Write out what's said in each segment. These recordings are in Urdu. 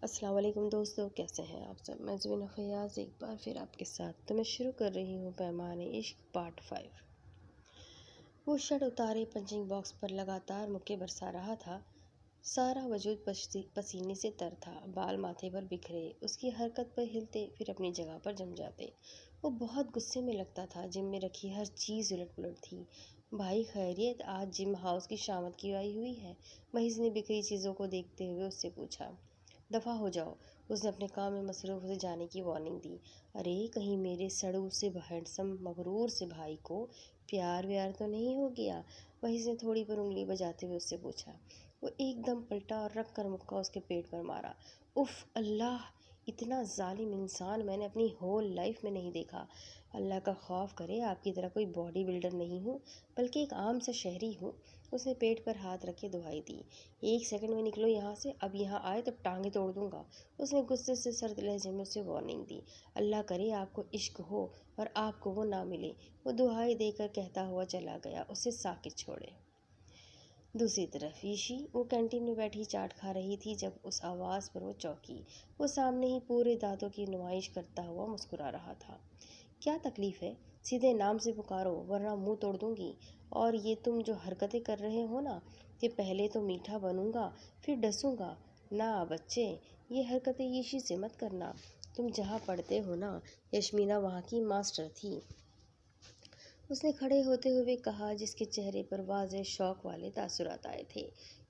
السلام علیکم دوستو، کیسے ہیں آپ سب؟ میں زبینہ فیاض ایک بار پھر آپ کے ساتھ تو میں شروع کر رہی ہوں پیمانے عشق پارٹ 5۔ وہ شرٹ اتارے پنچنگ باکس پر لگاتار مکے برسا رہا تھا۔ سارا وجود پسینے سے تر تھا، بال ماتھے پر بکھرے اس کی حرکت پر ہلتے پھر اپنی جگہ پر جم جاتے۔ وہ بہت غصے میں لگتا تھا، جم میں رکھی ہر چیز الٹ پلٹ تھی۔ بھائی خیریت، آج جم ہاؤس کی شامت کی آئی ہوئی ہے؟ محض نے بکھری چیزوں کو دیکھتے ہوئے اس سے پوچھا۔ دفع ہو جاؤ، اس نے اپنے کام میں مصروف اسے جانے کی وارننگ دی۔ ارے کہیں میرے سڑو سے ہینڈسم مغرور سے بھائی کو پیار ویار تو نہیں ہو گیا؟ محض نے تھوڑی پر انگلی بجاتے ہوئے اس سے پوچھا۔ وہ ایک دم پلٹا اور رکھ کر مکہ اس کے پیٹ پر مارا۔ اف اللہ، اتنا ظالم انسان میں نے اپنی ہول لائف میں نہیں دیکھا۔ اللہ کا خوف کرے آپ کی طرح کوئی باڈی بلڈر نہیں ہوں، بلکہ ایک عام سا شہری ہوں۔ اس نے پیٹ پر ہاتھ رکھ کے دہائی دی۔ 1 سیکنڈ میں نکلو یہاں سے، اب یہاں آئے تو ٹانگیں توڑ دوں گا۔ اس نے غصے سے سرد لہجے میں اسے وارننگ دی۔ اللہ کرے آپ کو عشق ہو اور آپ کو وہ نہ ملے۔ وہ دہائی دے کر کہتا ہوا چلا گیا، اسے ساکت چھوڑے۔ دوسری طرف یشی، وہ کینٹین میں بیٹھی چاٹ کھا رہی تھی جب اس آواز پر وہ چونکی۔ وہ سامنے ہی پورے دانتوں کی نمائش کرتا ہوا مسکرا رہا تھا۔ کیا تکلیف ہے؟ سیدھے نام سے پکارو ورنہ منہ توڑ دوں گی۔ اور یہ تم جو حرکتیں کر رہے ہو نا، کہ پہلے تو میٹھا بنوں گا پھر ڈسوں گا، نہ بچے، یہ حرکتیں یشی سے مت کرنا۔ تم جہاں پڑھتے ہو نا، یشمینا وہاں کی ماسٹر تھی۔ اس نے کھڑے ہوتے ہوئے کہا، جس کے چہرے پر واضح شوق والے تاثرات آئے تھے۔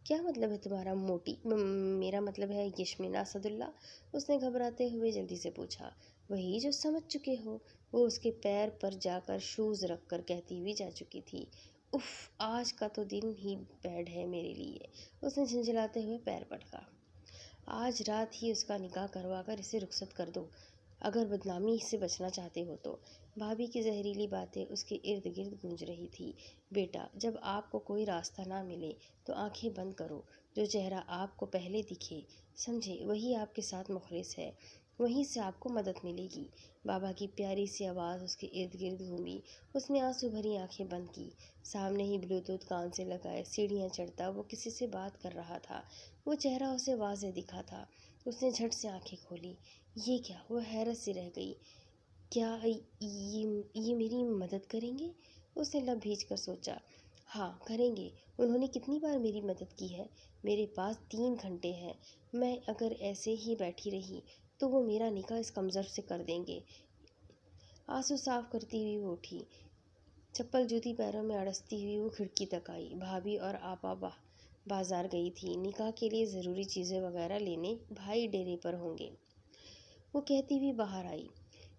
کیا مطلب ہے تمہارا موٹی؟ میرا مطلب ہے یشمینا اسد اللہ۔ اس نے گھبراتے ہوئے جلدی سے پوچھا۔ وہی جو سمجھ چکے ہو، وہ اس کے پیر پر جا کر شوز رکھ کر کہتی ہوئی جا چکی تھی۔ اف، آج کا تو دن ہی بیڈ ہے میرے لیے۔ اس نے جھنجھلاتے ہوئے پیر پٹکا۔ آج رات ہی اس کا نکاح کروا کر اسے رخصت کر دو، اگر بدنامی سے بچنا چاہتے ہو تو۔ بھابھی کی زہریلی باتیں اس کے ارد گرد گونج رہی تھی۔ بیٹا، جب آپ کو کوئی راستہ نہ ملے تو آنکھیں بند کرو، جو چہرہ آپ کو پہلے دکھے، سمجھے، وہی آپ کے ساتھ مخلص ہے، وہیں سے آپ کو مدد ملے گی۔ بابا کی پیاری سی آواز اس کے ارد گرد گھومی۔ اس نے آنسو بھری آنکھیں بند کی۔ سامنے ہی بلوٹوتھ کان سے لگائے سیڑھیاں چڑھتا وہ کسی سے بات کر رہا تھا۔ وہ چہرہ اسے واضح دکھا تھا۔ اس نے جھٹ سے آنکھیں کھولی۔ یہ کیا؟ وہ حیرت سے رہ گئی۔ کیا یہ میری مدد کریں گے؟ اس نے لب بھیج کر سوچا۔ ہاں کریں گے، انہوں نے کتنی بار میری مدد کی ہے۔ میرے پاس 3 گھنٹے ہیں، میں اگر ایسے ہی بیٹھی رہی تو وہ میرا نکاح اس کمزور سے کر دیں گے۔ آنسو صاف کرتی ہوئی وہ اٹھی۔ چپل جوتی پیروں میں اڑستی ہوئی وہ کھڑکی تک آئی۔ بھابھی اور آپا بازار گئی تھی، نکاح کے لیے ضروری چیزیں وغیرہ لینے، بھائی ڈیرے پر ہوں گے، وہ کہتی ہوئی باہر آئی۔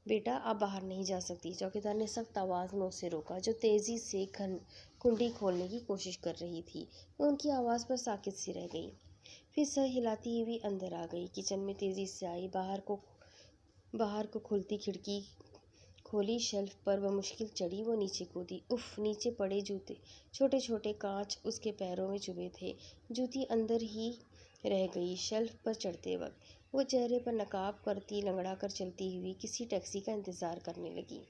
بیٹا، آپ باہر نہیں جا سکتی، چوکیدار نے سخت آواز میں اسے روکا، جو تیزی سے کنڈی کھولنے کی کوشش کر رہی تھی۔ وہ ان کی آواز پر ساکت سی رہ گئی، پھر سر ہلاتی ہوئی اندر آ گئی۔ کچن میں تیزی سے آئی، باہر کو کھلتی کھڑکی کھولی، شیلف پر بمشکل چڑھی، وہ نیچے کودی۔ اف، نیچے پڑے جوتے، چھوٹے چھوٹے کانچ اس کے پیروں میں چبھے تھے، جوتی اندر ہی رہ گئی۔ شیلف پر چڑھتے وقت وہ چہرے پر نقاب کرتی لنگڑا کر چلتی ہوئی کسی ٹیکسی کا انتظار کرنے لگی۔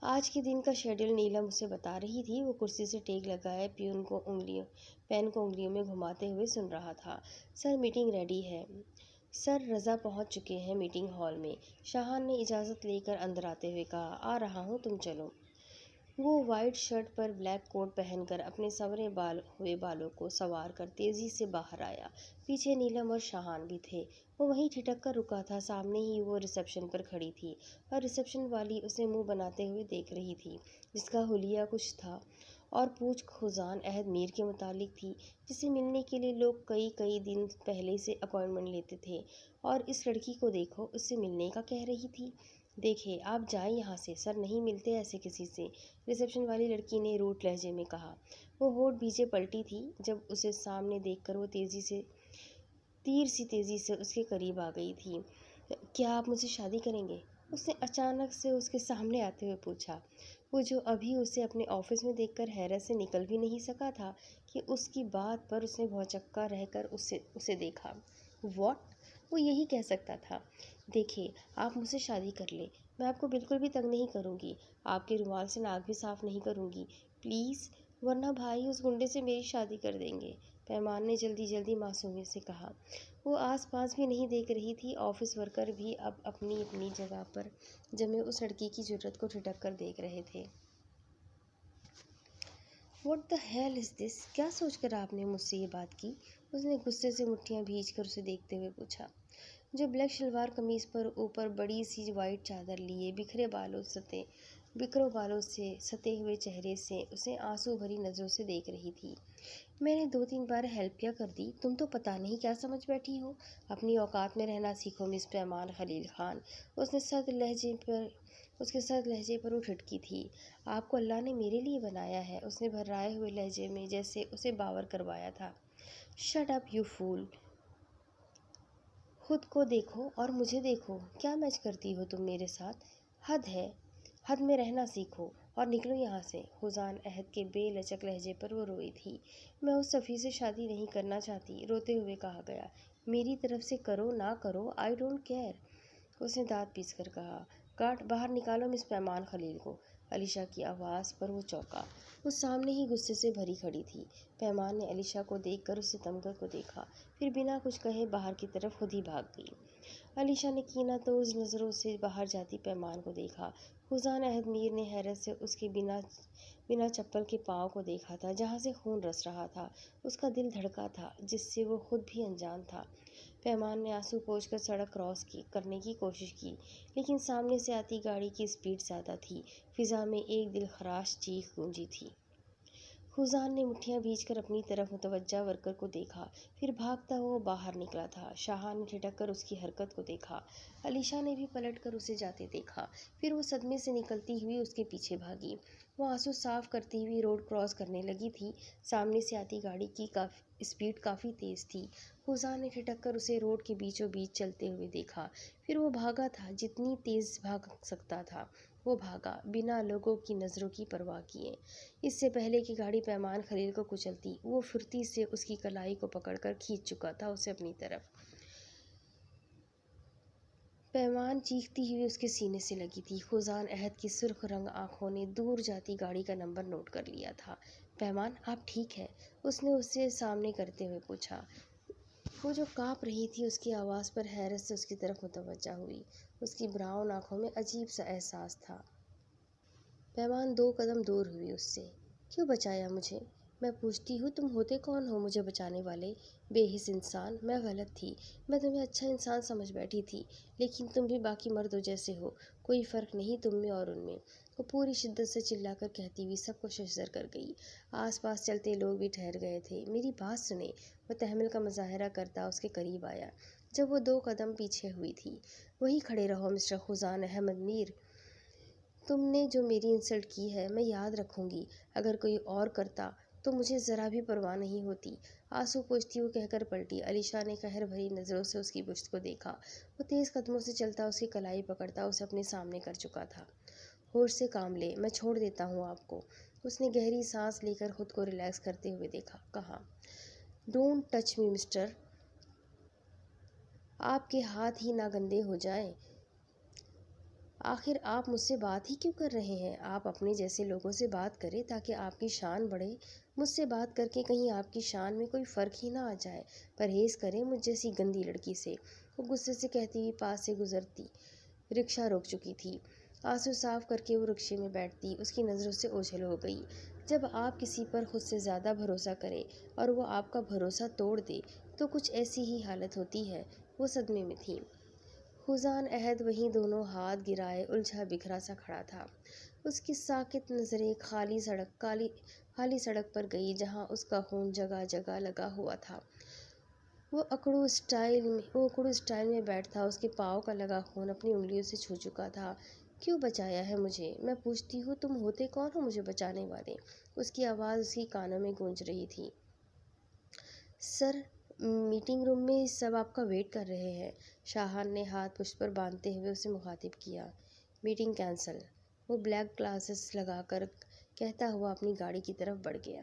آج کے دن کا شیڈول نیلم اسے بتا رہی تھی۔ وہ کرسی سے ٹیک لگائے پین کو انگلیوں میں گھماتے ہوئے سن رہا تھا۔ سر، میٹنگ ریڈی ہے۔ سر رضا پہنچ چکے ہیں میٹنگ ہال میں، شاہان نے اجازت لے کر اندر آتے ہوئے کہا۔ آ رہا ہوں، تم چلو۔ وہ وائٹ شرٹ پر بلیک کوٹ پہن کر اپنے سنورے ہوئے بالوں کو سنوار کر تیزی سے باہر آیا۔ پیچھے نیلم اور شاہان بھی تھے۔ وہ وہیں ٹھٹک کر رکا تھا۔ سامنے ہی وہ ریسیپشن پر کھڑی تھی اور ریسیپشن والی اسے منہ بناتے ہوئے دیکھ رہی تھی، جس کا حلیہ کچھ تھا اور پوچھ خزان عہد میر کے متعلق تھی، جسے ملنے کے لیے لوگ کئی دن پہلے سے اپائنٹمنٹ لیتے تھے۔ اور اس لڑکی کو دیکھو، اس سے ملنے کا کہہ رہی تھی۔ دیکھیں، آپ جائیں یہاں سے، سر نہیں ملتے ایسے کسی سے، ریسیپشن والی لڑکی نے روٹ لہجے میں کہا۔ وہ ہونٹ بھیجے پلٹی تھی جب اسے سامنے دیکھ کر وہ تیر سی تیزی سے اس کے قریب آ گئی تھی۔ کیا آپ مجھ سے شادی کریں گے؟ اس نے اچانک سے اس کے سامنے آتے ہوئے پوچھا۔ وہ جو ابھی اسے اپنے آفس میں دیکھ کر حیرت سے نکل بھی نہیں سکا تھا کہ اس کی بات پر اس نے بھوچکا رہ کر اسے دیکھا۔ واٹ؟ وہ یہی کہہ سکتا تھا۔ دیکھیں، آپ مجھ سے شادی کر لیں، میں آپ کو بالکل بھی تنگ نہیں کروں گی، آپ کے رومال سے ناک بھی صاف نہیں کروں گی، پلیز، ورنہ بھائی اس گنڈے سے میری شادی کر دیں گے۔ پیمان نے جلدی جلدی معصومیت سے کہا۔ وہ آس پاس بھی نہیں دیکھ رہی تھی۔ آفس ورکر بھی اب اپنی اپنی جگہ پر جمے اس لڑکی کی جرات کو ٹھٹک کر دیکھ رہے تھے۔ "واٹ دی ہیل از دس؟ کیا سوچ کر آپ نے مجھ سے یہ بات کی؟" اس نے غصے سے مٹھیاں بھینچ کر اسے دیکھتے ہوئے پوچھا، جو بلیک شلوار قمیص پر اوپر بڑی سی وائٹ چادر لیے بکھرے بالوں سے ستے ہوئے چہرے سے اسے آنسو بھری نظروں سے دیکھ رہی تھی۔ "میں نے 2-3 بار ہیلپ کیا کر دی، تم تو پتہ نہیں کیا سمجھ بیٹھی ہو۔ اپنی اوقات میں رہنا سیکھو مس پیمان خلیل خان"۔ اس کے سرد لہجے پر وہ ٹھٹکی تھی۔ "آپ کو اللہ نے میرے لیے بنایا ہے"۔ اس نے بھرائے ہوئے لہجے میں جیسے اسے باور کروایا تھا۔ "شٹ اپ یو فول! خود کو دیکھو اور مجھے دیکھو۔ کیا میچ کرتی ہو تم میرے ساتھ؟ حد ہے، حد میں رہنا سیکھو اور نکلو یہاں سے"۔ خزان عہد کے بے لچک لہجے پر وہ روئی تھی۔ "میں اس صفی سے شادی نہیں کرنا چاہتی"۔ روتے ہوئے کہا گیا۔ "میری طرف سے کرو نہ کرو، آئی ڈونٹ کیئر"۔ اس نے دانت پیس کر کہا۔ "گارڈ باہر نکالو مس پیمان خلیل کو"۔ علیشا کی آواز پر وہ چونکا۔ وہ سامنے ہی غصے سے بھری کھڑی تھی۔ پیمان نے علیشا کو دیکھ کر اسے تمغے کو دیکھا، پھر بنا کچھ کہے باہر کی طرف خود ہی بھاگ گئی۔ علیشا نے کینہ توز نظروں سے باہر جاتی پیمان کو دیکھا۔ خزان عہد میر نے حیرت سے اس کے بنا چپل کے پاؤں کو دیکھا تھا جہاں سے خون رس رہا تھا۔ اس کا دل دھڑکا تھا جس سے وہ خود بھی انجان تھا۔ پیمان نے آنسو پوچھ کر سڑک کراس کرنے کی کوشش کی، لیکن سامنے سے آتی گاڑی کی اسپیڈ زیادہ تھی۔ فضا میں ایک دل خراش چیخ گونجی تھی۔ خزان نے مٹھیاں بھینچ کر اپنی طرف متوجہ ورکر کو دیکھا، پھر بھاگتا ہوا باہر نکلا تھا۔ شاہا نے ٹھٹک کر اس کی حرکت کو دیکھا۔ علیشا نے بھی پلٹ کر اسے جاتے دیکھا، پھر وہ صدمے سے نکلتی ہوئی اس کے پیچھے بھاگی۔ وہ آنسو صاف کرتی ہوئی روڈ کراس کرنے لگی تھی۔ سامنے سے آتی گاڑی کی اسپیڈ کافی تیز تھی۔ خزان نے ٹھٹک کر اسے روڈ کے بیچوں بیچ چلتے ہوئے دیکھا، پھر وہ بھاگا تھا جتنی تیز بھاگ سکتا تھا۔ وہ بھاگا بنا لوگوں کی نظروں کی پرواہ کیے۔ اس سے پہلے کہ گاڑی پیمان خلیل کو کچلتی، وہ پھرتی سے اس کی کلائی کو پکڑ کر کھینچ چکا تھا اسے اپنی طرف۔ پیمان چیختی ہوئی اس کے سینے سے لگی تھی۔ خزان عہد کی سرخ رنگ آنکھوں نے دور جاتی گاڑی کا نمبر نوٹ کر لیا تھا۔ "پیمان، آپ ٹھیک ہیں؟" اس نے اسے سامنے کرتے ہوئے پوچھا۔ وہ جو کانپ رہی تھی اس کی آواز پر حیرت سے اس کی طرف متوجہ ہوئی۔ اس کی براؤن آنکھوں میں عجیب سا احساس تھا۔ پیمان 2 قدم دور ہوئی اس سے۔ "کیوں بچایا مجھے؟ میں پوچھتی ہوں تم ہوتے کون ہو مجھے بچانے والے؟ بے حس انسان"۔ "میں غلط تھی، میں تمہیں اچھا انسان سمجھ بیٹھی تھی، لیکن تم بھی باقی مردوں جیسے ہو، کوئی فرق نہیں تم میں اور ان میں"۔ وہ پوری شدت سے چلا کر کہتی ہوئی سب کو ششدر کر گئی۔ آس پاس چلتے لوگ بھی ٹھہر گئے تھے۔ "میری بات سنیں"۔ وہ تحمل کا مظاہرہ کرتا اس کے قریب آیا، جب وہ 2 قدم پیچھے ہوئی تھی۔ "وہیں کھڑے رہو مسٹر خزان احمد میر۔ تم نے جو میری انسلٹ کی ہے میں یاد رکھوں گی۔ اگر کوئی اور کرتا تو مجھے ذرا بھی پرواہ نہیں ہوتی"۔ آنسو پوچھتی وہ کہہ کر پلٹی۔ علیشا نے قہر بھری نظروں سے اس کی پشت کو دیکھا۔ وہ تیز قدموں سے چلتا اس کی کلائی پکڑتا اسے اپنے سامنے کر چکا تھا۔ "ہوش سے کام لیں، میں چھوڑ دیتا ہوں آپ کو"۔ اس نے گہری سانس لے کر خود کو ریلیکس کرتے ہوئے کہا۔ "Don't touch me mister. آپ کے ہاتھ ہی نہ گندے ہو جائیں۔ آخر آپ مجھ سے بات ہی کیوں کر رہے ہیں؟ آپ اپنے جیسے لوگوں سے بات کریں تاکہ آپ کی شان بڑھے۔ مجھ سے بات کر کے کہیں آپ کی شان میں کوئی فرق ہی نہ آ جائے۔ پرہیز کریں مجھ جیسی گندی لڑکی سے"۔ وہ غصے سے کہتی ہوئی پاس سے گزرتی رکشہ روک چکی تھی۔ آنسو صاف کر کے وہ رکشے میں بیٹھتی اس کی نظروں سے اوجھل ہو گئی۔ جب آپ کسی پر خود سے زیادہ بھروسہ کریں اور وہ آپ کا بھروسہ توڑ دے تو کچھ ایسی ہی حالت ہوتی ہے۔ وہ صدمے میں تھی۔ خزان عہد وہیں دونوں ہاتھ گرائے الجھا بکھرا سا کھڑا تھا۔ اس کی ساکت نظریں خالی سڑک پر گئی جہاں اس کا خون جگہ جگہ لگا ہوا تھا۔ وہ اکڑو اسٹائل میں بیٹھا اس کے پاؤں کا لگا خون اپنی انگلیوں سے چھو چکا تھا۔ "کیوں بچایا ہے مجھے؟ میں پوچھتی ہوں تم ہوتے کون ہو مجھے بچانے والے"۔ اس کی آواز اس کی کانوں میں گونج رہی تھی۔ "سر، میٹنگ روم میں سب آپ کا ویٹ کر رہے ہیں"۔ شاہان نے ہاتھ پشت پر باندھتے ہوئے اسے مخاطب کیا۔ "Meeting cancel". وہ بلیک گلاسز لگا کر کہتا ہوا اپنی گاڑی کی طرف بڑھ گیا۔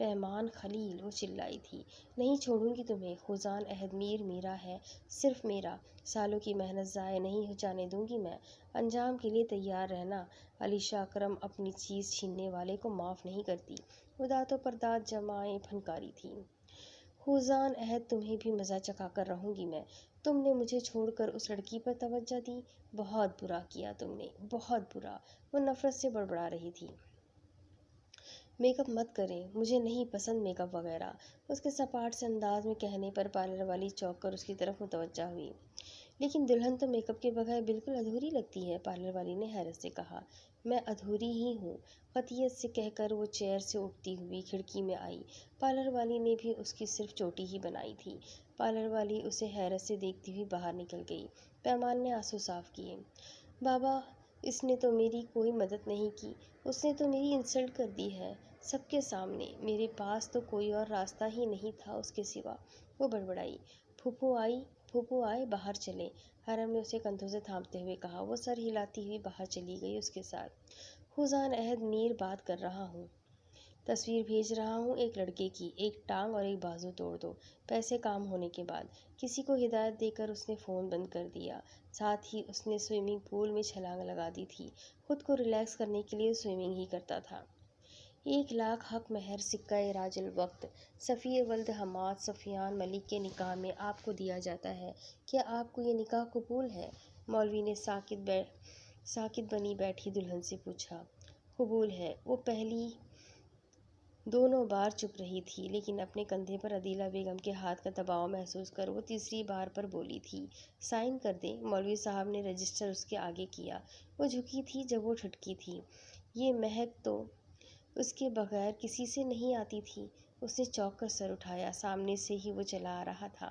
پیمان خلیل، وہ چلائی تھی۔ نہیں چھوڑوں گی تمہیں، خوزان عہد میر میرا ہے، صرف میرا، سالوں کی محنت ضائع نہیں جانے دوں گی میں، انجام کے لیے تیار رہنا۔ علیشہ اکرم اپنی چیز چھیننے والے کو معاف نہیں کرتی، وہ دانتوں پر دانت جمائے پھنکاری تھی۔ خوزان عہد، تمہیں بھی مزہ چکھا کر رہوں گی میں، تم نے مجھے چھوڑ کر اس لڑکی پر توجہ دی، بہت برا کیا تم نے، بہت برا، وہ نفرت سے بڑبڑا رہی تھی۔ میک اپ مت کریں، مجھے نہیں پسند میک اپ وغیرہ، اس کے سپاٹ سے انداز میں کہنے پر پارلر والی چونک کر اس کی طرف متوجہ ہوئی۔ لیکن دلہن تو میک اپ کے بغیر بالکل ادھوری لگتی ہے، پارلر والی نے حیرت سے کہا۔ میں ادھوری ہی ہوں، قطعیت سے کہہ کر وہ چیئر سے اٹھتی ہوئی کھڑکی میں آئی۔ پارلر والی نے بھی اس کی صرف چوٹی ہی بنائی تھی۔ پارلر والی اسے حیرت سے دیکھتی ہوئی باہر نکل گئی۔ پیمان نے آنسو صاف کیے۔ بابا، اس نے تو میری کوئی مدد نہیں کی، اس نے تو میری انسلٹ کر دی ہے، سب کے سامنے، میرے پاس تو کوئی اور راستہ ہی نہیں تھا اس کے سوا، وہ بڑبڑائی۔ پھوپھو آئے، باہر چلیں، حرم نے اسے کندھوں سے تھامتے ہوئے کہا۔ وہ سر ہلاتی ہوئی باہر چلی گئی اس کے ساتھ۔ خوزان عہد میر بات کر رہا ہوں، تصویر بھیج رہا ہوں ایک لڑکے کی، ایک ٹانگ اور ایک بازو توڑ دو، پیسے کام ہونے کے بعد۔ کسی کو ہدایت دے کر اس نے فون بند کر دیا، ساتھ ہی اس نے سوئمنگ پول میں چھلانگ لگا دی تھی، خود کو ریلیکس کرنے کے لیے سوئمنگ ہی کرتا تھا۔ 1,00,000 حق مہر سکہ راج الوقت صفی ولد حماد سفیان ملک کے نکاح میں آپ کو دیا جاتا ہے، کیا آپ کو یہ نکاح قبول ہے؟ مولوی نے ساکت بنی بیٹھی دلہن سے پوچھا۔ قبول ہے، وہ پہلی دونوں بار چپ رہی تھی، لیکن اپنے کندھے پر عدیلہ بیگم کے ہاتھ کا دباؤ محسوس کر وہ تیسری بار پر بولی تھی۔ سائن کر دیں، مولوی صاحب نے رجسٹر اس کے آگے کیا۔ وہ جھکی تھی جب وہ ٹھٹکی تھی۔ یہ مہک تو اس کے بغیر کسی سے نہیں آتی تھی۔ اس نے چونک کر سر اٹھایا، سامنے سے ہی وہ چلا آ رہا تھا،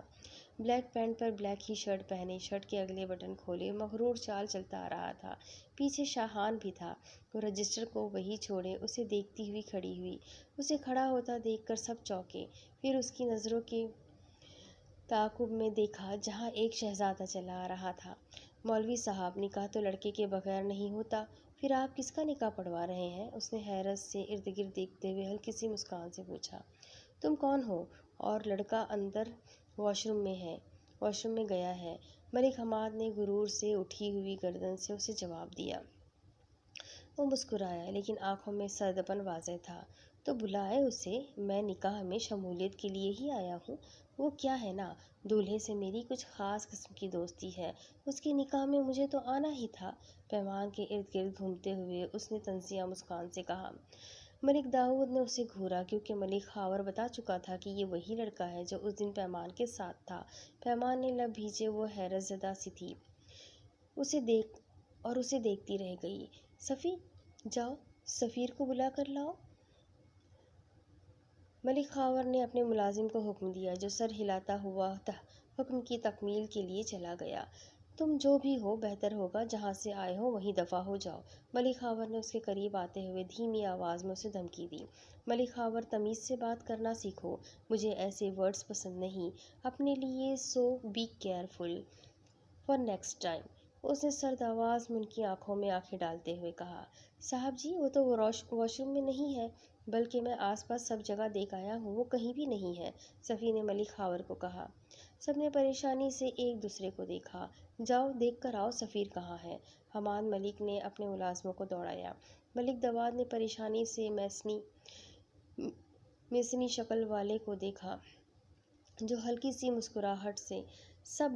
بلیک پینٹ پر بلیک ہی شرٹ پہنے، شرٹ کے اگلے بٹن کھولے، مغرور چال چلتا آ رہا تھا۔ پیچھے شاہان بھی تھا۔ وہ رجسٹر کو وہیں چھوڑے اسے دیکھتی ہوئی کھڑی ہوئی۔ اسے کھڑا ہوتا دیکھ کر سب چونکے، پھر اس کی نظروں کے تعاقب میں دیکھا جہاں ایک شہزادہ چلا آ رہا تھا۔ مولوی صاحب، نکاح تو لڑکے کے بغیر نہیں ہوتا، پھر آپ کس کا نکاح پڑھوا رہے ہیں؟ اس نے حیرت سے ارد گرد دیکھتے ہوئے ہلکی سی مسکان سے پوچھا۔ تم کون ہو؟ اور لڑکا اندر واش روم میں گیا ہے، ملک حماد نے غرور سے اٹھی ہوئی گردن سے اسے جواب دیا۔ وہ مسکرایا، لیکن آنکھوں میں سردپن واضح تھا۔ تو بلائے اسے، میں نکاح میں شمولیت کے لیے ہی آیا ہوں۔ وہ کیا ہے نا، دولہے سے میری کچھ خاص قسم کی دوستی ہے، اس کے نکاح میں مجھے تو آنا ہی تھا۔ پیمان کے ارد گرد گھومتے ہوئے اس نے طنزیہ مسکان سے کہا۔ ملک داؤد نے اسے گھورا، کیونکہ ملک خاور بتا چکا تھا کہ یہ وہی لڑکا ہے جو اس دن پیمان کے ساتھ تھا۔ پیمان نے لب بھیجے، وہ حیرت زدہ سی تھی، اسے دیکھتی رہ گئی۔ صفی، جاؤ سفیر کو بلا کر لاؤ۔ ملک خاور نے اپنے ملازم کو حکم دیا، جو سر ہلاتا ہوا حکم کی تکمیل کے لیے چلا گیا۔ تم جو بھی ہو، بہتر ہوگا جہاں سے آئے ہو وہیں دفع ہو جاؤ۔ ملک خاور نے اس کے قریب آتے ہوئے دھیمی آواز میں اسے دھمکی دی۔ ملک خاور، تمیز سے بات کرنا سیکھو، مجھے ایسے ورڈز پسند نہیں اپنے لیے، so be careful for next time. اس نے سرد آواز میں ان کی آنکھوں میں آنکھیں ڈالتے ہوئے کہا۔ صاحب جی، وہ تو واش روم میں نہیں ہے، بلکہ میں آس پاس سب جگہ دیکھ آیا ہوں، وہ کہیں بھی نہیں ہے، صفی نے ملک خاور کو کہا۔ سب نے پریشانی سے ایک دوسرے کو دیکھا۔ جاؤ دیکھ کر آؤ سفیر کہاں ہے، حماد ملک نے اپنے ملازموں کو دوڑایا۔ ملک داؤد نے پریشانی سے میسنی شکل والے کو دیکھا، جو ہلکی سی مسکراہٹ سے سب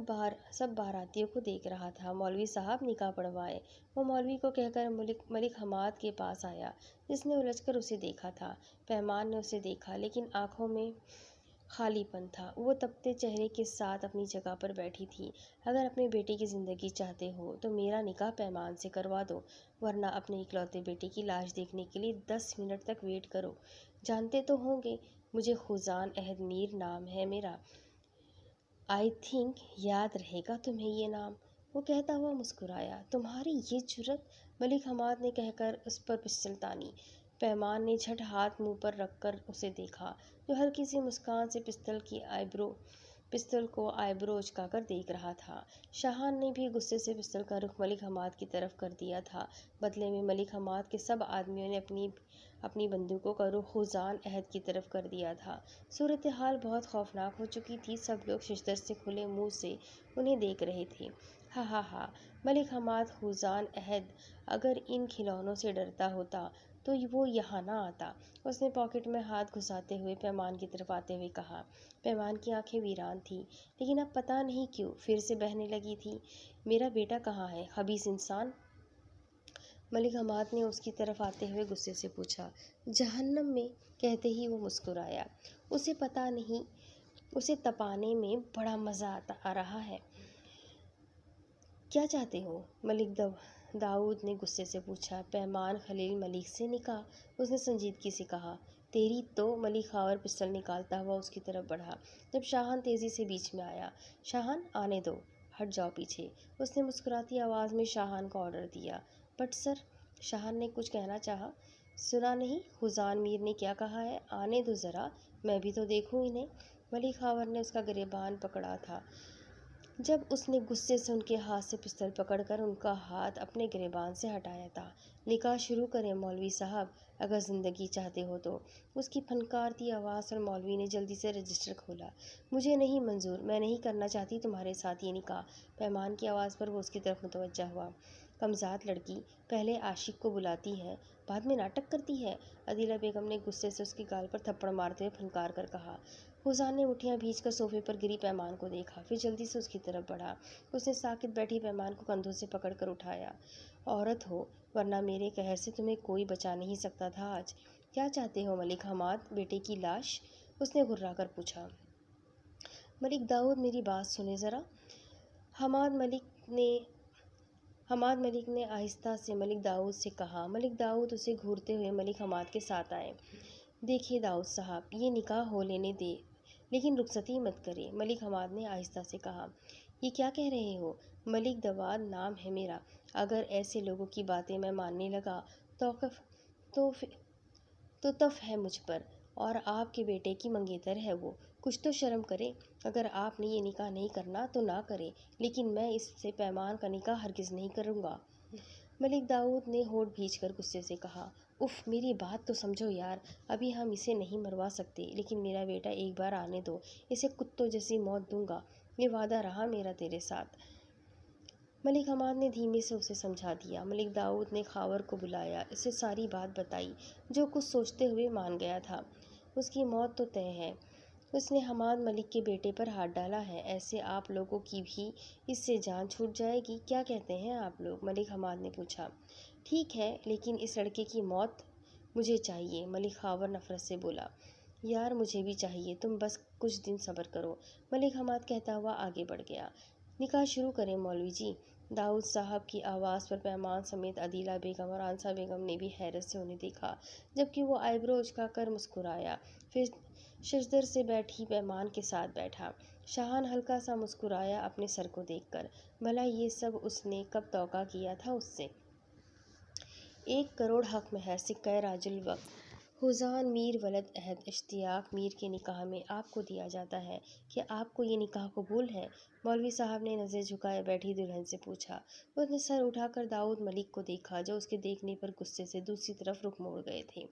باراتیوں کو دیکھ رہا تھا۔ مولوی صاحب، نکاح پڑھوائے، وہ مولوی کو کہہ کر ملک حماد کے پاس آیا، جس نے الجھ کر اسے دیکھا تھا۔ پیمان نے اسے دیکھا، لیکن آنکھوں میں خالی پن تھا۔ وہ تپتے چہرے کے ساتھ اپنی جگہ پر بیٹھی تھی۔ اگر اپنے بیٹے کی زندگی چاہتے ہو تو میرا نکاح پیمان سے کروا دو، ورنہ اپنے اکلوتے بیٹے کی لاش دیکھنے کے لیے 10 منٹ تک ویٹ کرو۔ جانتے تو ہوں گے، مجھے خوزان عہد میر نام ہے میرا، آئی تھنک یاد رہے گا تمہیں یہ نام۔ وہ کہتا ہوا مسکرایا۔ تمہاری یہ جرأت، ملک حماد نے کہہ کر اس پر پسٹل تانی۔ پیمان نے جھٹ ہاتھ منہ پر رکھ کر اسے دیکھا، جو ہلکی سی مسکان سے پسٹل کی پستول کو آئیبرو اچکا کر دیکھ رہا تھا۔ شاہان نے بھی غصے سے پستول کا رخ ملک حماد کی طرف کر دیا تھا۔ بدلے میں ملک حماد کے سب آدمیوں نے اپنی بندوقوں کا رخ خوزان عہد کی طرف کر دیا تھا۔ صورتحال بہت خوفناک ہو چکی تھی۔ سب لوگ ششدر سے کھلے منہ سے انہیں دیکھ رہے تھے۔ ہا ہا ہا، ملک حماد خوزان عہد اگر ان کھلونوں سے ڈرتا ہوتا تو وہ یہاں نہ آتا۔ اس نے پاکٹ میں ہاتھ گھساتے ہوئے پیمان کی طرف آتے ہوئے کہا۔ پیمان کی آنکھیں ویران تھیں، لیکن اب پتہ نہیں کیوں پھر سے بہنے لگی تھی۔ میرا بیٹا کہاں ہے، خبیث انسان؟ ملک حماد نے اس کی طرف آتے ہوئے غصے سے پوچھا۔ جہنم میں، کہتے ہی وہ مسکرایا۔ اسے پتہ نہیں، اسے تپانے میں بڑا مزہ آ رہا ہے۔ کیا چاہتے ہو؟ ملک داؤد نے غصے سے پوچھا۔ پیمان خلیل ملک سے نکاح، اس نے سنجیدگی سے کہا۔ تیری تو۔ ملک خاور پستول نکالتا ہوا اس کی طرف بڑھا، جب شاہان تیزی سے بیچ میں آیا۔ شاہان، آنے دو، ہٹ جاؤ پیچھے، اس نے مسکراتی آواز میں شاہان کو آرڈر دیا۔ بٹ سر، شاہان نے کچھ کہنا چاہا۔ سنا نہیں خوزان میر نے کیا کہا ہے؟ آنے دو ذرا، میں بھی تو دیکھوں انہیں۔ ملک خاور نے اس کا گریبان پکڑا تھا جب اس نے غصے سے ان کے ہاتھ سے پستول پکڑ کر ان کا ہاتھ اپنے گریبان سے ہٹایا تھا۔ نکاح شروع کریں مولوی صاحب، اگر زندگی چاہتے ہو تو، اس کی پھنکارتی آواز پر مولوی نے جلدی سے رجسٹر کھولا۔ مجھے نہیں منظور، میں نہیں کرنا چاہتی تمہارے ساتھ یہ نکاح۔ پیمان کی آواز پر وہ اس کی طرف متوجہ ہوا۔ کمزاد لڑکی، پہلے عاشق کو بلاتی ہے، بعد میں ناٹک کرتی ہے، عدیلہ بیگم نے غصے سے اس کی گال پر تھپڑ مارتے ہوئے پھنکار کر کہا۔ خوزان نے مٹھیاں بھیج کر صوفے پر گری پیمان کو دیکھا، پھر جلدی سے اس کی طرف بڑھا۔ اس نے ساکت بیٹھی پیمان کو کندھوں سے پکڑ کر اٹھایا۔ عورت ہو، ورنہ میرے قہر سے تمہیں کوئی بچا نہیں سکتا تھا آج۔ کیا چاہتے ہو ملک حماد، بیٹے کی لاش؟ اس نے گھرا کر پوچھا۔ ملک داؤد، میری بات سنیں ذرا، حماد ملک نے آہستہ سے ملک داؤد سے کہا۔ ملک داؤد اسے گھورتے ہوئے ملک حماد کے ساتھ آئے۔ دیکھیے داؤد صاحب، یہ نکاح ہو لینے دے، لیکن رخصتی مت کرے، ملک حماد نے آہستہ سے کہا۔ یہ کیا کہہ رہے ہو؟ ملک داؤد نام ہے میرا، اگر ایسے لوگوں کی باتیں میں ماننے لگا تو تف ہے مجھ پر، اور آپ کے بیٹے کی منگیتر ہے وہ، کچھ تو شرم کرے۔ اگر آپ نے یہ نکاح نہیں کرنا تو نہ کرے، لیکن میں اس سے پیمان کا نکاح ہرگز نہیں کروں گا۔ ملک داؤد نے ہونٹ بھینچ کر غصے سے کہا۔ اف، میری بات تو سمجھو یار، ابھی ہم اسے نہیں مروا سکتے، لیکن میرا بیٹا ایک بار آنے دو، اسے کتوں جیسی موت دوں گا، یہ وعدہ رہا میرا تیرے ساتھ۔ ملک حماد نے دھیمے سے اسے سمجھا دیا۔ ملک داؤد نے خاور کو بلایا، اسے ساری بات بتائی، جو کچھ سوچتے ہوئے مان گیا تھا۔ اس کی موت تو طے ہے، اس نے حماد ملک کے بیٹے پر ہاتھ ڈالا ہے، ایسے آپ لوگوں کی بھی اس سے جان چھوٹ جائے گی، کیا کہتے ہیں آپ لوگ؟ ملک حماد نے پوچھا۔ ٹھیک ہے، لیکن اس لڑکے کی موت مجھے چاہیے، ملک خاور نفرت سے بولا۔ یار مجھے بھی چاہیے، تم بس کچھ دن صبر کرو، ملک حماد کہتا ہوا آگے بڑھ گیا۔ نکاح شروع کریں مولوی جی، داؤد صاحب کی آواز پر پیمان سمیت عدیلہ بیگم اور آنسہ بیگم نے بھی حیرت سے انہیں دیکھا، جبکہ وہ آئیبرو اچکا کر مسکرایا، پھر ششدر سے بیٹھی پیمان کے ساتھ بیٹھا۔ شاہان ہلکا سا مسکرایا اپنے سر کو دیکھ کر، بھلا یہ سب اس نے کب توقع کیا تھا اس سے؟ 1 کروڑ حق مہر، سکہ راج الوقت، خوزان میر ولد عہد اشتیاق میر کے نکاح میں آپ کو دیا جاتا ہے، کیا آپ کو یہ نکاح قبول ہے؟ مولوی صاحب نے نظریں جھکائے بیٹھی دلہن سے پوچھا۔ اس نے سر اٹھا کر داؤد ملک کو دیکھا، جو اس کے دیکھنے پر غصے سے دوسری طرف رخ موڑ گئے تھے۔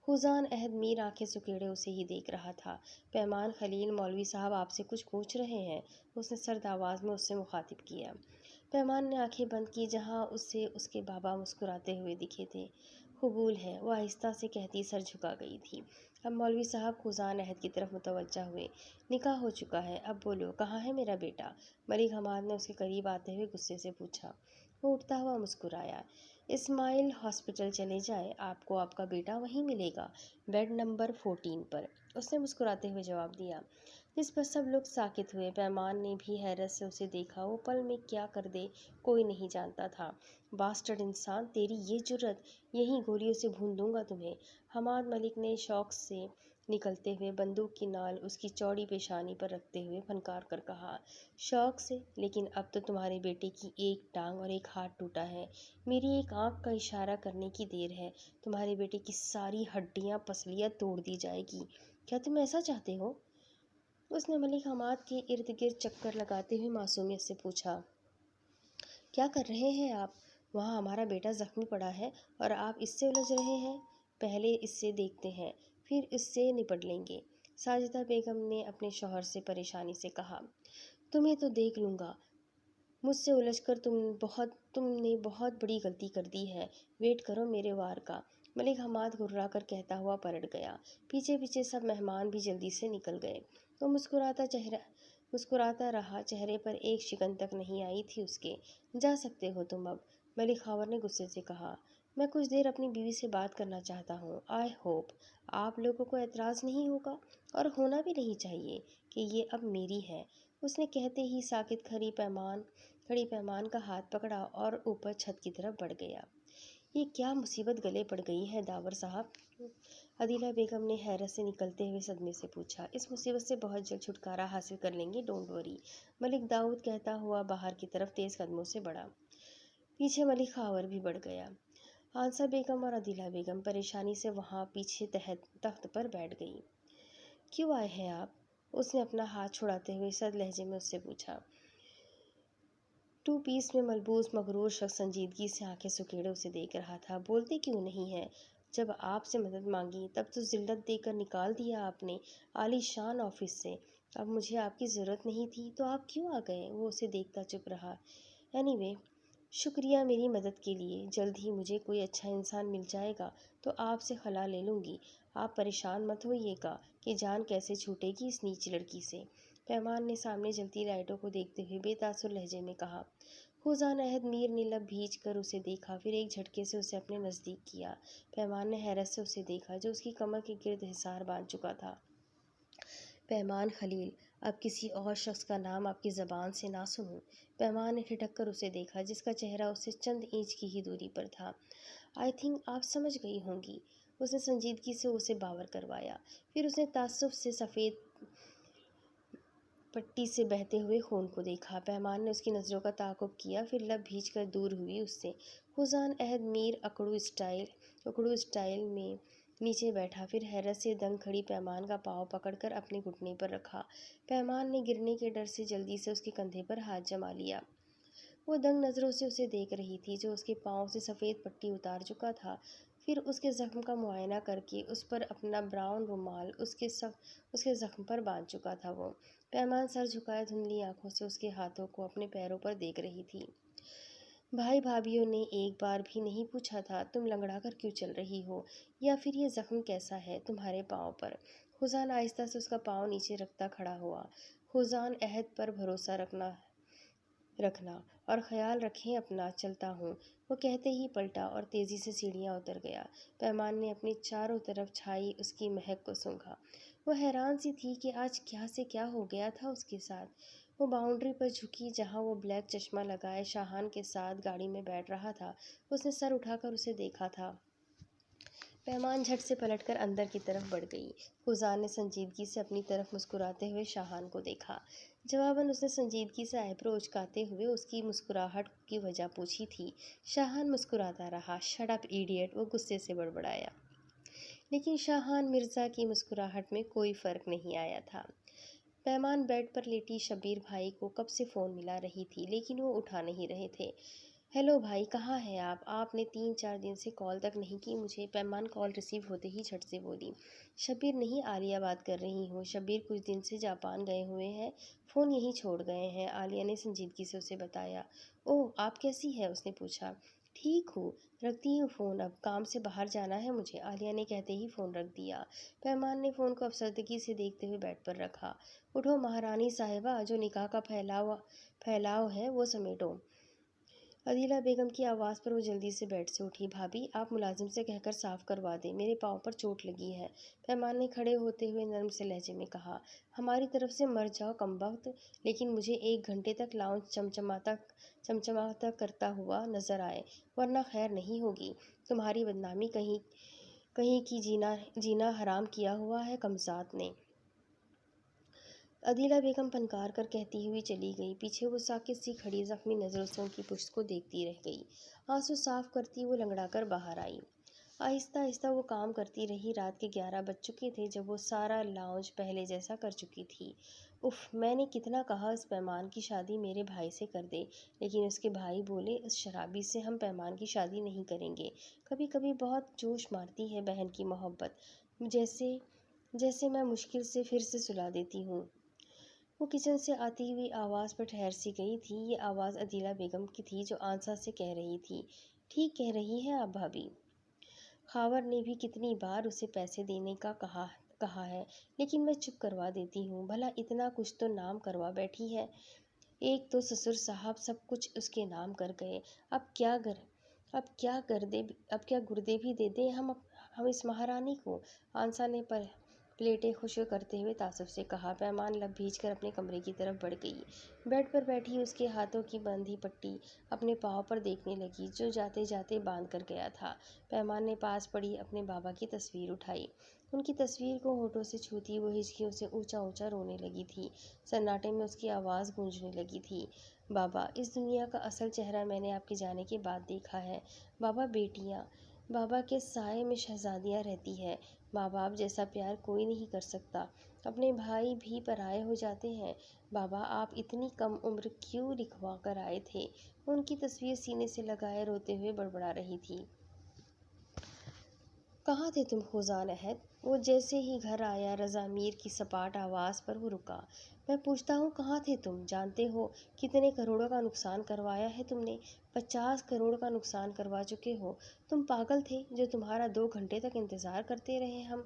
خوزان عہد میر آنکھیں سکیڑے اسے ہی دیکھ رہا تھا۔ پیمان خلیل، مولوی صاحب آپ سے کچھ پوچھ رہے ہیں، اس نے سرد آواز میں اس سے مخاطب کیا۔ پیمان نے آنکھیں بند کی، جہاں اسے اس کے بابا مسکراتے ہوئے دکھے تھے۔ قبول ہے، وہ آہستہ سے کہتی سر جھکا گئی تھی۔ اب مولوی صاحب خوزان عہد کی طرف متوجہ ہوئے۔ نکاح ہو چکا ہے، اب بولو کہاں ہے میرا بیٹا؟ ملک حماد نے اس کے قریب آتے ہوئے غصے سے پوچھا۔ وہ اٹھتا ہوا مسکرایا۔ اسماعیل ہاسپٹل چلے جائیں، آپ کو آپ کا بیٹا وہیں ملے گا، بیڈ نمبر 14 پر، اس نے مسکراتے ہوئے جواب دیا، جس پر سب لوگ ساکت ہوئے۔ پیمان نے بھی حیرت سے اسے دیکھا، وہ پل میں کیا کر دے کوئی نہیں جانتا تھا۔ باسٹرڈ انسان، تیری یہ جرأت، یہیں گولیوں سے بھون دوں گا تمہیں، حماد ملک نے شوق سے نکلتے ہوئے بندوق کی نال اس کی چوڑی پیشانی پر رکھتے ہوئے پھنکار کر کہا۔ شوق سے؟ لیکن اب تو تمہارے بیٹے کی ایک ٹانگ اور ایک ہاتھ ٹوٹا ہے، میری ایک آنکھ کا اشارہ کرنے کی دیر ہے، تمہارے بیٹے کی ساری ہڈیاں پسلیاں توڑ دی جائے گی، کیا تم ایسا چاہتے ہو؟ اس نے ملک حماد کے ارد گرد چکر لگاتے ہوئے معصومیت سے پوچھا، کیا کر رہے ہیں آپ؟ وہاں ہمارا بیٹا زخمی پڑا ہے اور آپ اس سے الجھ رہے ہیں؟ پہلے اس سے دیکھتے ہیں، پھر اس سے نپٹ لیں گے، ساجدہ بیگم نے اپنے شوہر سے پریشانی سے کہا۔ تمہیں تو دیکھ لوں گا، مجھ سے الجھ کر تم نے بہت بڑی غلطی کر دی ہے، ویٹ کرو میرے وار کا، ملک حماد گھررا کر کہتا ہوا پلٹ گیا۔ پیچھے پیچھے سب مہمان بھی جلدی سے نکل گئے۔ وہ مسکراتا رہا، چہرے پر ایک شکن تک نہیں آئی تھی اس کے۔ جا سکتے ہو تم اب، ملک خاور نے غصے سے کہا۔ میں کچھ دیر اپنی بیوی سے بات کرنا چاہتا ہوں، آئی ہوپ آپ لوگوں کو اعتراض نہیں ہوگا، اور ہونا بھی نہیں چاہیے کہ یہ اب میری ہے۔ اس نے کہتے ہی ساکت کھڑی پیمان کا ہاتھ پکڑا اور اوپر چھت کی طرف بڑھ گیا۔ یہ کیا مصیبت گلے پڑ گئی ہے داور صاحب؟ عدیلہ بیگم نے حیرت سے نکلتے ہوئے صدمے سے پوچھا۔ اس مصیبت سے بہت جلد چھٹکارا حاصل کر لیں گے، ڈونٹ وری، ملک داؤد کہتا ہوا باہر کی طرف تیز قدموں سے بڑھا۔ پیچھے ملک خاور بھی بڑھ گیا۔ آنسا بیگم اور عدیلہ بیگم پریشانی سے وہاں پیچھے تخت پر بیٹھ گئی۔ کیوں آئے ہیں آپ؟ اس نے اپنا ہاتھ چھڑاتے ہوئے سرد لہجے میں اس سے پوچھا۔ ٹو پیس میں ملبوس مغرور شخص سنجیدگی سے آنکھیں سکیڑے اسے دیکھ رہا تھا۔ بولتے کیوں نہیں ہیں؟ جب آپ سے مدد مانگی تب تو ذلت دے کر نکال دیا آپ نے عالی شان آفس سے۔ اب مجھے آپ کی ضرورت نہیں تھی تو آپ کیوں آ گئے؟ وہ اسے دیکھتا چپ رہا۔ اینی وے، شکریہ میری مدد کے لیے، جلد ہی مجھے کوئی اچھا انسان مل جائے گا تو آپ سے خلا لے لوں گی، آپ پریشان مت ہوئیے گا کہ جان کیسے چھوٹے گی اس نیچی لڑکی سے۔ پیمان نے سامنے جلتی لائٹوں کو دیکھتے ہوئے بے تاثر لہجے میں کہا۔ خوزان عہد میر نے لب بھیج کر اسے دیکھا، پھر ایک جھٹکے سے اسے اپنے نزدیک کیا۔ پیمان نے حیرت سے اسے دیکھا جو اس کی کمر کے گرد حصار باندھ چکا تھا۔ پیمان خلیل، اب کسی اور شخص کا نام آپ کی زبان سے نہ سنوں۔ پیمان نے ٹھٹک کر اسے دیکھا جس کا چہرہ اس سے چند انچ کی ہی دوری پر تھا۔ آئی تھنک آپ سمجھ گئی ہوں گی، اس نے سنجیدگی سے اسے باور کروایا۔ پھر اس نے تعصب سے سفید پٹی سے بہتے ہوئے خون کو دیکھا۔ پیمان نے اس کی نظروں کا تعاقب کیا، پھر لب بھیج کر دور ہوئی اس سے۔ خوزان عہد میر اکڑو اسٹائل میں نیچے بیٹھا، پھر حیرت سے دنگ کھڑی پیمان کا پاؤں پکڑ کر اپنے گھٹنے پر رکھا۔ پیمان نے گرنے کے ڈر سے جلدی سے اس کے کندھے پر ہاتھ جما لیا۔ وہ دنگ نظروں سے اسے دیکھ رہی تھی جو اس کے پاؤں سے سفید پٹی اتار چکا تھا۔ پھر اس کے زخم کا معائنہ کر کے اس پر اپنا براؤن رومال اس کے زخم پر باندھ چکا تھا۔ وہ پیمان سر جھکائے دھندلی آنکھوں سے اس کے ہاتھوں کو اپنے پیروں پر دیکھ رہی تھی۔ بھائی بھابھیوں نے ایک بار بھی نہیں پوچھا تھا تم لنگڑا کر کیوں چل رہی ہو، یا پھر یہ زخم کیسا ہے تمہارے پاؤں پر؟ خوزان آہستہ سے اس کا پاؤں نیچے رکھتا کھڑا ہوا۔ خوزان عہد پر بھروسہ رکھنا اور خیال رکھیں اپنا، چلتا ہوں، وہ کہتے ہی پلٹا اور تیزی سے سیڑھیاں اتر گیا۔ پیمان نے اپنی چاروں طرف چھائی اس کی مہک کو سونگھا۔ وہ حیران سی تھی کہ آج کیا سے کیا ہو گیا تھا اس کے ساتھ۔ وہ باؤنڈری پر جھکی جہاں وہ بلیک چشمہ لگائے شاہان کے ساتھ گاڑی میں بیٹھ رہا تھا۔ اس نے سر اٹھا کر اسے دیکھا تھا۔ پیمان جھٹ سے پلٹ کر اندر کی طرف بڑھ گئی۔ خوزان نے سنجیدگی سے اپنی طرف مسکراتے ہوئے شاہان کو دیکھا۔ جواباً اس نے سنجیدگی سے آئیبرو اچکاتے ہوئے اس کی مسکراہٹ کی وجہ پوچھی تھی۔ شاہان مسکراتا رہا۔ شٹ اپ ایڈیٹ، وہ غصے سے بڑبڑایا۔ لیکن شاہان مرزا کی مسکراہٹ میں کوئی فرق نہیں آیا تھا۔ پیمان بیڈ پر لیٹی شبیر بھائی کو کب سے فون ملا رہی تھی لیکن وہ اٹھا نہیں رہے تھے۔ ہیلو بھائی، کہاں ہیں آپ نے 3-4 دن سے کال تک نہیں کی مجھے۔ پیمان کال ریسیو ہوتے ہی جھٹ سے بولی۔ شبیر نہیں، عالیہ بات کر رہی ہوں۔ شبیر کچھ دن سے جاپان گئے ہوئے ہیں، فون یہیں چھوڑ گئے ہیں، عالیہ نے سنجیدگی سے اسے بتایا۔ اوہ، آپ کیسی ہیں؟ اس نے پوچھا۔ ٹھیک ہوں، رکھتی ہوں فون، اب کام سے باہر جانا ہے مجھے، عالیہ نے کہتے ہی فون رکھ دیا۔ پیمان نے فون کو افسردگی سے دیکھتے ہوئے بیڈ پر رکھا۔ اٹھو مہارانی صاحبہ، جو نکاح کا پھیلاؤ ہے وہ سمیٹو۔ عدیلہ بیگم کی آواز پر وہ جلدی سے بیڈ سے اٹھی۔ بھابھی، آپ ملازم سے کہہ کر صاف کروا دیں، میرے پاؤں پر چوٹ لگی ہے، پیمان نے کھڑے ہوتے ہوئے نرم سے لہجے میں کہا۔ ہماری طرف سے مر جاؤ کمبخت، لیکن مجھے 1 گھنٹے تک لاؤنج چمچماتا کرتا ہوا نظر آئے، ورنہ خیر نہیں ہوگی۔ تمہاری بدنامی کہیں کی جینا حرام کیا ہوا ہے کمزاد نے۔ عدیلہ بیگم پنکار کر کہتی ہوئی چلی گئی۔ پیچھے وہ ساکت سی کھڑی زخمی نظروں سے ان کی پشت کو دیکھتی رہ گئی۔ آنسو صاف کرتی وہ لنگڑا کر باہر آئی۔ آہستہ آہستہ وہ کام کرتی رہی۔ رات کے 11 بج چکے تھے جب وہ سارا لاؤنج پہلے جیسا کر چکی تھی۔ اف، میں نے کتنا کہا اس پیمان کی شادی میرے بھائی سے کر دے، لیکن اس کے بھائی بولے اس شرابی سے ہم پیمان کی شادی نہیں کریں گے۔ کبھی کبھی بہت جوش مارتی ہے بہن کی محبت، جیسے میں مشکل سے پھر سے سلا دیتی ہوں۔ وہ کچن سے آتی ہوئی آواز پر ٹھہر سی گئی تھی۔ یہ آواز عدیلہ بیگم کی تھی جو آنسا سے کہہ رہی تھی، ٹھیک کہہ رہی ہیں آپ بھابی۔ خاور نے بھی کتنی بار اسے پیسے دینے کا کہا ہے، لیکن میں چپ کروا دیتی ہوں۔ بھلا اتنا کچھ تو نام کروا بیٹھی ہے۔ ایک تو سسر صاحب سب کچھ اس کے نام کر گئے، اب کیا گردے بھی دے دیں ہم اس مہارانی کو۔ آنسا نے پلیٹیں خشک کرتے ہوئے تعصب سے کہا۔ پیمان لب بھیج کر اپنے کمرے کی طرف بڑھ گئی۔ بیڈ پر بیٹھی اس کے ہاتھوں کی بندھی پٹی اپنے پاؤں پر دیکھنے لگی جو جاتے جاتے باندھ کر گیا تھا۔ پیمان نے پاس پڑی اپنے بابا کی تصویر اٹھائی۔ ان کی تصویر کو ہونٹوں سے چھوتی وہ ہچکیوں سے اونچا اونچا رونے لگی تھی۔ سناٹے میں اس کی آواز گونجنے لگی تھی، بابا، اس دنیا کا اصل چہرہ میں نے آپ کے جانے کے بعد دیکھا ہے۔ بابا، بیٹیاں بابا کے سائے میں شہزادیاں رہتی ہے۔ ماں باپ جیسا پیار کوئی نہیں کر سکتا، اپنے بھائی بھی پرائے ہو جاتے ہیں۔ بابا، آپ اتنی کم عمر کیوں لکھوا کر آئے تھے؟ ان کی تصویر سینے سے لگائے روتے ہوئے بڑبڑا رہی تھی۔ کہاں تھے تم خزان عہد؟ وہ جیسے ہی گھر آیا رضا میر کی سپاٹ آواز پر وہ رکا۔ میں پوچھتا ہوں کہاں تھے تم؟ جانتے ہو کتنے کروڑوں کا نقصان کروایا ہے تم نے؟ 50 کروڑ کا نقصان کروا چکے ہو۔ تم پاگل تھے جو تمہارا 2 گھنٹے تک انتظار کرتے رہے ہم۔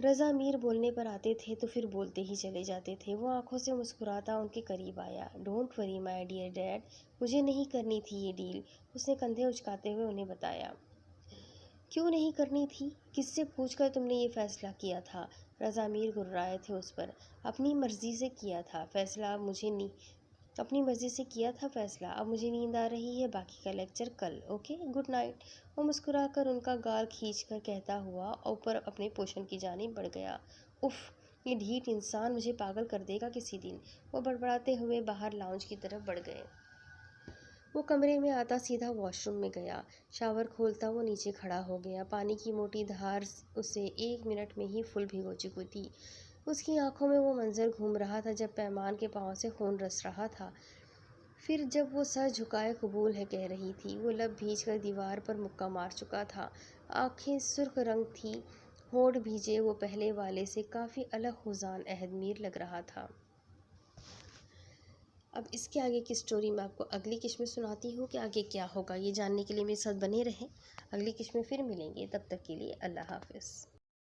رضا میر بولنے پر آتے تھے تو پھر بولتے ہی چلے جاتے تھے۔ وہ آنکھوں سے مسکراتا ان کے قریب آیا۔ Don't worry my dear dead, مجھے نہیں کرنی تھی یہ ڈیل، اس نے کندھے اچکاتے ہوئے انہیں بتایا۔ کیوں نہیں کرنی تھی؟ کس سے پوچھ کر تم نے یہ فیصلہ کیا تھا؟ رضا میر گررائے تھے اس پر۔ اپنی مرضی سے کیا تھا فیصلہ، اب مجھے نیند آ رہی ہے، باقی کا لیکچر کل، اوکے، گڈ نائٹ۔ وہ مسکرا کر ان کا گال کھینچ کر کہتا ہوا اوپر اپنے پوشن کی جانب بڑھ گیا۔ اف، یہ ڈھیٹ انسان مجھے پاگل کر دے گا کسی دن۔ وہ بڑبڑاتے ہوئے باہر لاؤنج کی طرف بڑھ گئے۔ وہ کمرے میں آتا سیدھا واش روم میں گیا۔ شاور کھولتا وہ نیچے کھڑا ہو گیا۔ پانی کی موٹی دھار اسے 1 منٹ میں ہی فل بھگو چکی تھی۔ اس کی آنکھوں میں وہ منظر گھوم رہا تھا جب پیمان کے پاؤں سے خون رس رہا تھا، پھر جب وہ سر جھکائے قبول ہے کہہ رہی تھی۔ وہ لب بھیج کر دیوار پر مکہ مار چکا تھا، آنکھیں سرخ رنگ تھیں، ہونٹ بھیجے۔ وہ پہلے والے سے کافی الگ خزان عہد میر لگ رہا تھا۔ اب اس کے آگے کی سٹوری میں آپ کو اگلی قسط میں سناتی ہوں کہ آگے کیا ہوگا۔ یہ جاننے کے لیے میرے ساتھ بنے رہیں۔ اگلی قسط میں پھر ملیں گے، تب تک کے لیے اللہ حافظ۔